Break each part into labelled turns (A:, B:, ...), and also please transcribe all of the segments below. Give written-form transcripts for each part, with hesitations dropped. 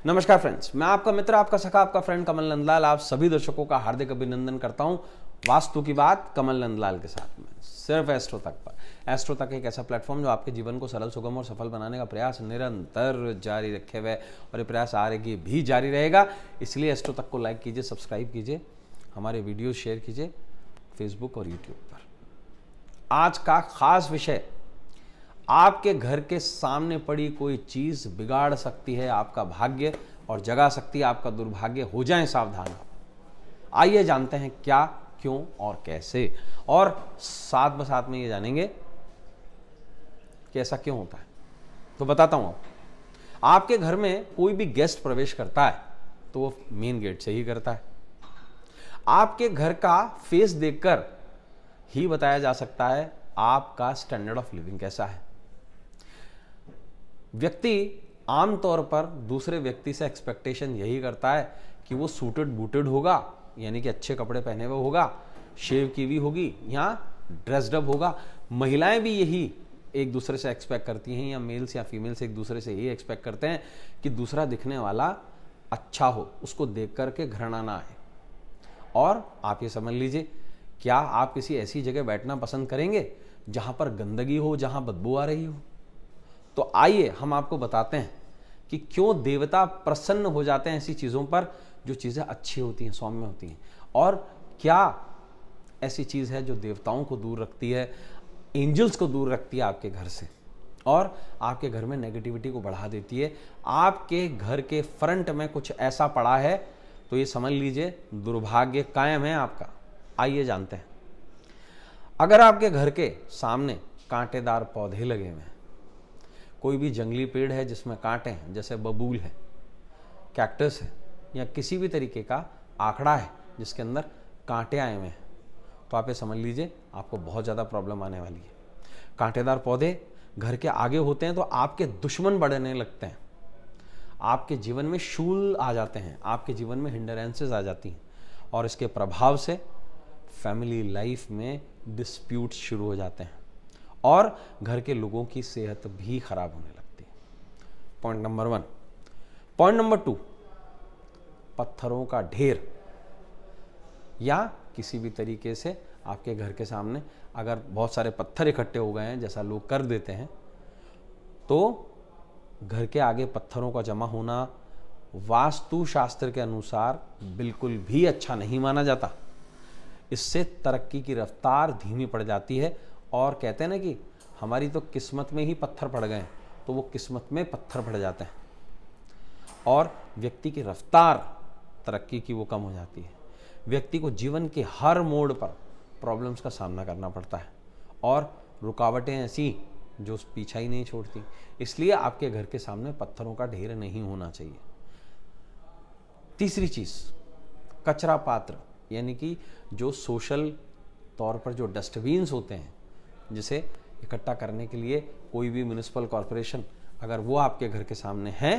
A: नमस्कार फ्रेंड्स, मैं आपका मित्र, आपका सखा, आपका फ्रेंड कमल नंदलाल आप सभी दर्शकों का हार्दिक अभिनंदन करता हूं। वास्तु की बात कमल नंदलाल के साथ में सिर्फ एस्ट्रो तक पर। एस्ट्रो तक एक ऐसा प्लेटफॉर्म जो आपके जीवन को सरल, सुगम और सफल बनाने का प्रयास निरंतर जारी रखे हुए और ये प्रयास आगे भी जारी रहेगा। इसलिए एस्ट्रो तक को लाइक कीजिए, सब्सक्राइब कीजिए, हमारे वीडियो शेयर कीजिए फेसबुक और यूट्यूब पर। आज का खास विषय, आपके घर के सामने पड़ी कोई चीज बिगाड़ सकती है आपका भाग्य और जगा सकती है आपका दुर्भाग्य। हो जाएं सावधान। आइए जानते हैं क्या, क्यों और कैसे, और साथ में ये जानेंगे कि ऐसा क्यों होता है। तो बताता हूं आपके घर में कोई भी गेस्ट प्रवेश करता है तो वो मेन गेट से ही करता है। आपके घर का फेस देखकर ही बताया जा सकता है आपका स्टैंडर्ड ऑफ लिविंग कैसा है। व्यक्ति आमतौर पर दूसरे व्यक्ति से एक्सपेक्टेशन यही करता है कि वो सूटेड बूटेड होगा, यानी कि अच्छे कपड़े पहने हुए होगा, शेव की हुई होगी या ड्रेस्ड अप होगा। महिलाएं भी यही एक दूसरे से एक्सपेक्ट करती हैं, या मेल्स या फीमेल्स एक दूसरे से यही एक्सपेक्ट करते हैं कि दूसरा दिखने वाला अच्छा हो, उसको देख करके घृणा ना आए। और आप ये समझ लीजिए, क्या आप किसी ऐसी जगह बैठना पसंद करेंगे जहां पर गंदगी हो, जहां बदबू आ रही हो? तो आइए हम आपको बताते हैं कि क्यों देवता प्रसन्न हो जाते हैं ऐसी चीज़ों पर जो चीज़ें अच्छी होती हैं, सौम्य होती हैं, और क्या ऐसी चीज़ है जो देवताओं को दूर रखती है, एंजल्स को दूर रखती है आपके घर से, और आपके घर में नेगेटिविटी को बढ़ा देती है। आपके घर के फ्रंट में कुछ ऐसा पड़ा है तो ये समझ लीजिए दुर्भाग्य कायम है आपका। आइए जानते हैं। अगर आपके घर के सामने कांटेदार पौधे लगे हुए हैं, कोई भी जंगली पेड़ है जिसमें कांटे हैं, जैसे बबूल है, कैक्टस है, या किसी भी तरीके का आंकड़ा है जिसके अंदर कांटे आए हुए हैं, तो आप ये समझ लीजिए आपको बहुत ज़्यादा प्रॉब्लम आने वाली है। कांटेदार पौधे घर के आगे होते हैं तो आपके दुश्मन बढ़ने लगते हैं, आपके जीवन में शूल आ जाते हैं, आपके जीवन में हिंडरेंसेस आ जाती हैं, और इसके प्रभाव से फैमिली लाइफ में डिस्प्यूट शुरू हो जाते हैं और घर के लोगों की सेहत भी खराब होने लगती है। Point number 1। पॉइंट नंबर 2, पत्थरों का ढेर, या किसी भी तरीके से आपके घर के सामने अगर बहुत सारे पत्थर इकट्ठे हो गए हैं, जैसा लोग कर देते हैं, तो घर के आगे पत्थरों का जमा होना वास्तु शास्त्र के अनुसार बिल्कुल भी अच्छा नहीं माना जाता। इससे तरक्की की रफ्तार धीमी पड़ जाती है, और कहते हैं ना कि हमारी तो किस्मत में ही पत्थर पड़ गए, तो वो किस्मत में पत्थर पड़ जाते हैं और व्यक्ति की रफ्तार तरक्की की वो कम हो जाती है। व्यक्ति को जीवन के हर मोड़ पर प्रॉब्लम्स का सामना करना पड़ता है और रुकावटें ऐसी जो पीछा ही नहीं छोड़ती। इसलिए आपके घर के सामने पत्थरों का ढेर नहीं होना चाहिए। तीसरी चीज, कचरा पात्र, यानी कि जो सोशल तौर पर जो डस्टबिन्स होते हैं, जिसे इकट्ठा करने के लिए कोई भी म्युनिसिपल कॉरपोरेशन अगर वो आपके घर के सामने है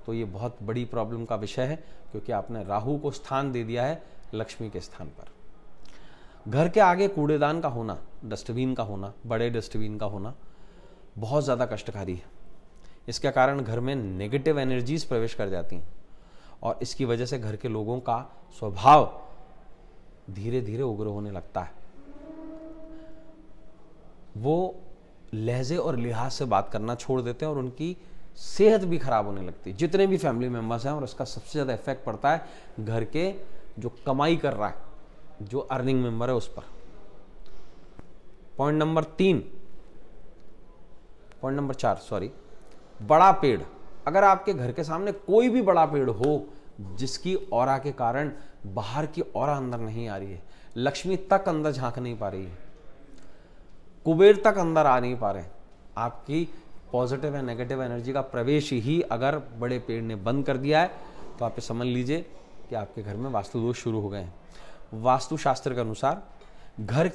A: तो ये बहुत बड़ी प्रॉब्लम का विषय है, क्योंकि आपने राहु को स्थान दे दिया है लक्ष्मी के स्थान पर। घर के आगे कूड़ेदान का होना, डस्टबिन का होना, बड़े डस्टबिन का होना बहुत ज़्यादा कष्टकारी है। इसके कारण घर में नेगेटिव एनर्जीज प्रवेश कर जाती हैं और इसकी वजह से घर के लोगों का स्वभाव धीरे धीरे उग्र होने लगता है। वो लहजे और लिहाज से बात करना छोड़ देते हैं और उनकी सेहत भी खराब होने लगती है। जितने भी फैमिली मेंबर्स हैं, और इसका सबसे ज़्यादा इफेक्ट पड़ता है घर के जो कमाई कर रहा है, जो अर्निंग मेंबर है, उस पर। पॉइंट नंबर 4, बड़ा पेड़। अगर आपके घर के सामने कोई भी बड़ा पेड़ हो जिसकी ऑरा के कारण बाहर की ऑरा अंदर नहीं आ रही है, लक्ष्मी तक अंदर झांक नहीं पा रही है, कुबेर तक अंदर आ नहीं पा रहे, आपकी पॉजिटिव या नेगेटिव एनर्जी का प्रवेश ही अगर बड़े पेड़ ने बंद कर दिया है, तो आप ये समझ लीजिए कि आपके घर में वास्तु दोष शुरू हो गए हैं। वास्तु शास्त्र के अनुसार घर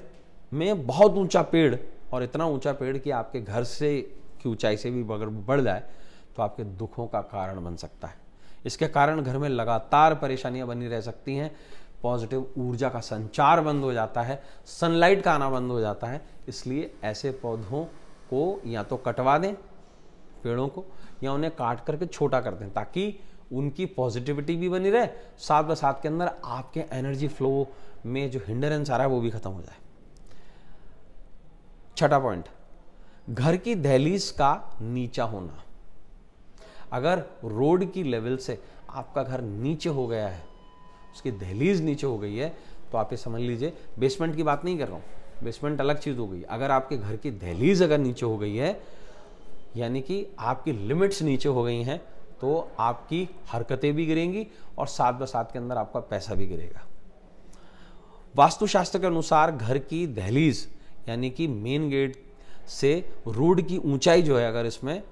A: में बहुत ऊंचा पेड़, और इतना ऊंचा पेड़ कि आपके घर से की ऊंचाई से भी अगर बढ़ जाए तो आपके दुखों का कारण बन सकता है। इसके कारण घर में लगातार परेशानियां बनी रह सकती हैं, पॉजिटिव ऊर्जा का संचार बंद हो जाता है, सनलाइट का आना बंद हो जाता है। इसलिए ऐसे पौधों को या तो कटवा दें पेड़ों को, या उन्हें काट करके छोटा कर दें, ताकि उनकी पॉजिटिविटी भी बनी रहे, साथ में साथ के अंदर आपके एनर्जी फ्लो में जो हिंडरेंस आ रहा है वो भी खत्म हो जाए। छठा पॉइंट, घर की दहलीज का नीचा होना। अगर रोड की लेवल से आपका घर नीचे हो गया है, उसकी दहलीज नीचे हो गई है, तो आप ये समझ लीजिए, बेसमेंट की बात नहीं कर रहा हूं, बेसमेंट अलग चीज हो गई। अगर आपके घर की दहलीज अगर नीचे हो गई है, यानी कि आपकी लिमिट्स नीचे हो गई हैं, तो आपकी हरकतें भी गिरेंगी और साथ में साथ के अंदर आपका पैसा भी गिरेगा। वास्तुशास्त्र के अनुसार घर की दहलीज यानी कि मेन गेट से रोड की ऊंचाई जो है, अगर इसमें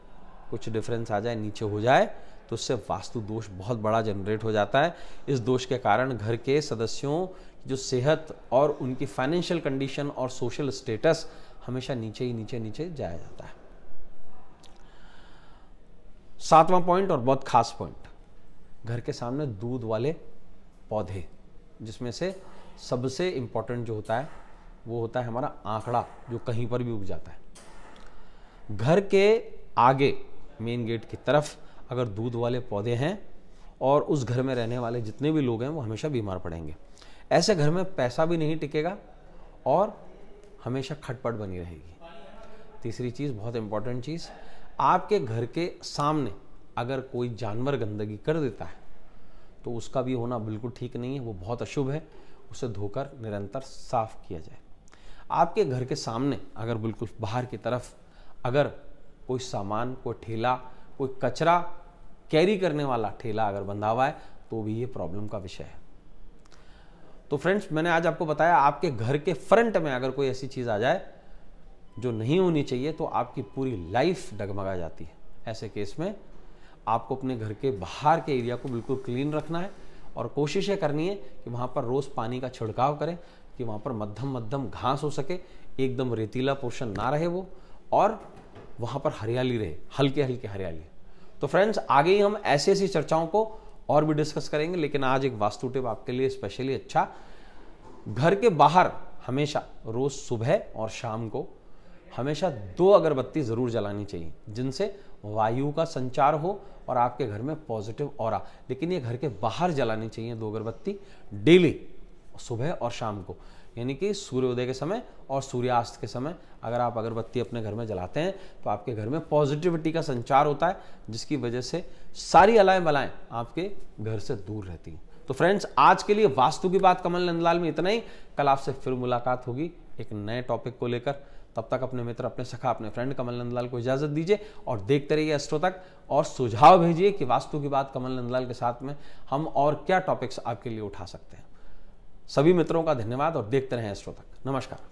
A: कुछ डिफरेंस आ जाए, नीचे हो जाए, तो उससे वास्तु दोष बहुत बड़ा जनरेट हो जाता है। इस दोष के कारण घर के सदस्यों की जो सेहत और उनकी फाइनेंशियल कंडीशन और सोशल स्टेटस हमेशा नीचे ही नीचे जाया जाता है। सातवां पॉइंट और बहुत खास पॉइंट, घर के सामने दूध वाले पौधे, जिसमें से सबसे इंपॉर्टेंट जो होता है वो होता है हमारा आंकड़ा, जो कहीं पर भी उग जाता है। घर के आगे मेन गेट की तरफ अगर दूध वाले पौधे हैं और उस घर में रहने वाले जितने भी लोग हैं वो हमेशा बीमार पड़ेंगे। ऐसे घर में पैसा भी नहीं टिकेगा और हमेशा खटपट बनी रहेगी। तीसरी चीज़, बहुत इंपॉर्टेंट चीज़, आपके घर के सामने अगर कोई जानवर गंदगी कर देता है तो उसका भी होना बिल्कुल ठीक नहीं है, वो बहुत अशुभ है। उसे धोकर निरंतर साफ किया जाए। आपके घर के सामने अगर बिल्कुल बाहर की तरफ अगर कोई सामान, कोई ठेला, कोई कचरा कैरी करने वाला ठेला अगर बंधा हुआ है तो भी ये प्रॉब्लम का विषय है। तो फ्रेंड्स, मैंने आज आपको बताया, आपके घर के फ्रंट में अगर कोई ऐसी चीज आ जाए जो नहीं होनी चाहिए तो आपकी पूरी लाइफ डगमगा जाती है। ऐसे केस में आपको अपने घर के बाहर के एरिया को बिल्कुल क्लीन रखना है और कोशिश ये करनी है कि वहाँ पर रोज़ पानी का छिड़काव करें, कि वहाँ पर मध्यम घास हो सके, एकदम रेतीला पोर्शन ना रहे वो, और वहाँ पर हरियाली रहे, हल्के हरियाली। तो फ्रेंड्स, आगे ही हम ऐसी चर्चाओं को और भी डिस्कस करेंगे, लेकिन आज एक वास्तु टिप आपके लिए स्पेशली अच्छा। घर के बाहर हमेशा रोज़ सुबह और शाम को हमेशा 2 अगरबत्ती ज़रूर जलानी चाहिए, जिनसे वायु का संचार हो और आपके घर में पॉजिटिव ऑरा। लेकिन ये घर के बाहर जलानी चाहिए 2 अगरबत्ती डेली, सुबह और शाम को, यानी कि सूर्योदय के समय और सूर्यास्त के समय अगर आप अगरबत्ती अपने घर में जलाते हैं तो आपके घर में पॉजिटिविटी का संचार होता है, जिसकी वजह से सारी अलाएं बलाएं आपके घर से दूर रहती हैं। तो फ्रेंड्स, आज के लिए वास्तु की बात कमल नंदलाल में इतना ही। कल आपसे फिर मुलाकात होगी एक नए टॉपिक को लेकर। तब तक अपने मित्र, अपने सखा, अपने फ्रेंड कमल नंदलाल को इजाजत दीजिए और देखते रहिए एस्ट्रो तक, और सुझाव भेजिए कि वास्तु की बात कमल नंदलाल के साथ में हम और क्या टॉपिक्स आपके लिए उठा सकते हैं। सभी मित्रों का धन्यवाद और देखते रहें एस्ट्रो तक। नमस्कार।